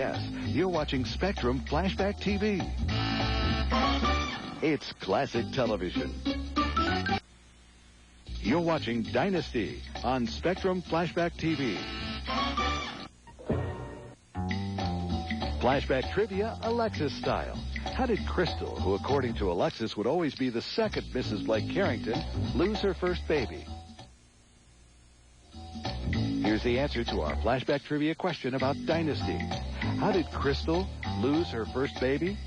Yes, you're watching Spectrum Flashback TV. It's classic television. You're watching Dynasty on Spectrum Flashback TV. Flashback trivia, Alexis style. How did Crystal, who according to Alexis would always be the second Mrs. Blake Carrington, lose her first baby? Here's the answer to our flashback trivia question about Dynasty. How did Crystal lose her first baby?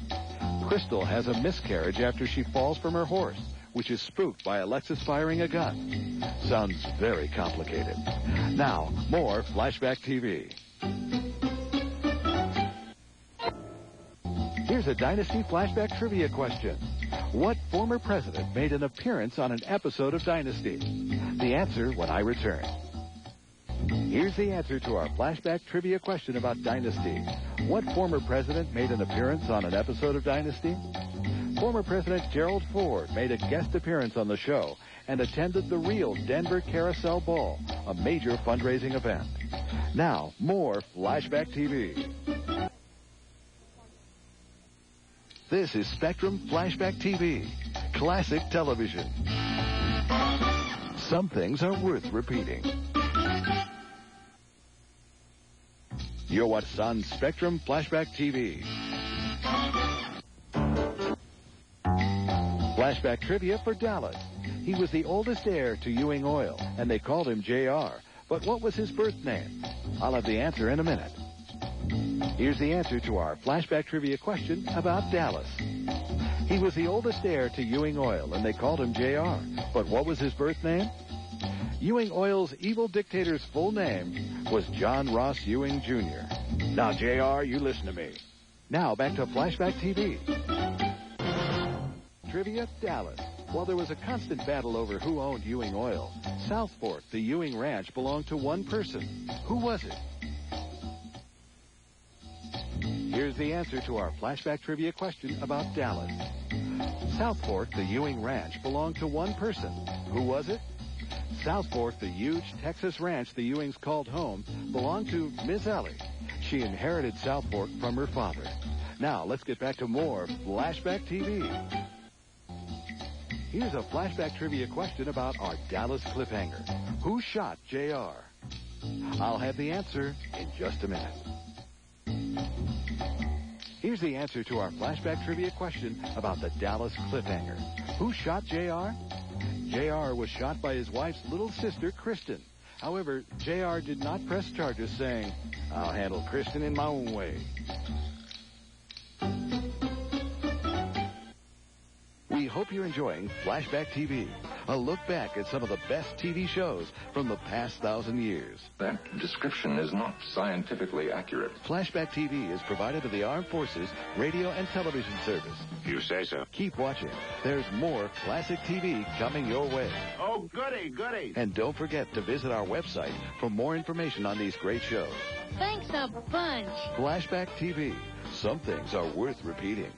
Crystal has a miscarriage after she falls from her horse, which is spooked by Alexis firing a gun. Sounds very complicated. Now, more Flashback TV. Here's a Dynasty Flashback trivia question. What former president made an appearance on an episode of Dynasty? The answer when I return. Here's the answer to our flashback trivia question about Dynasty. What former president made an appearance on an episode of Dynasty? Former President Gerald Ford made a guest appearance on the show and attended the real Denver Carousel Ball, a major fundraising event. Now, more Flashback TV. This is Spectrum Flashback TV, classic television. Some things are worth repeating. You're what's on Spectrum Flashback TV. Flashback trivia for Dallas. He was the oldest heir to Ewing Oil, and they called him J.R. But what was his birth name? I'll have the answer in a minute. Here's the answer to our flashback trivia question about Dallas. He was the oldest heir to Ewing Oil, and they called him J.R. But what was his birth name? Ewing Oil's evil dictator's full name was John Ross Ewing, Jr. Now, J.R., you listen to me. Now, back to Flashback TV. Trivia, Dallas. While there was a constant battle over who owned Ewing Oil, South Fork, the Ewing Ranch, belonged to one person. Who was it? Here's the answer to our flashback trivia question about Dallas. South Fork, the Ewing Ranch, belonged to one person. Who was it? South Fork, the huge Texas ranch the Ewings called home, belonged to Miss Ellie. She inherited South Fork from her father. Now, let's get back to more Flashback TV. Here's a flashback trivia question about our Dallas cliffhanger. Who shot J.R.? I'll have the answer in just a minute. Here's the answer to our flashback trivia question about the Dallas cliffhanger. Who shot J.R.? J.R. was shot by his wife's little sister, Kristen. However, J.R. did not press charges, saying, "I'll handle Kristen in my own way." We hope you're enjoying Flashback TV, a look back at some of the best TV shows from the past 1,000 years. That description is not scientifically accurate. Flashback TV is provided to the Armed Forces Radio and Television Service. You say so. Keep watching. There's more classic TV coming your way. Oh, goody, goody. And don't forget to visit our website for more information on these great shows. Thanks a bunch. Flashback TV. Some things are worth repeating.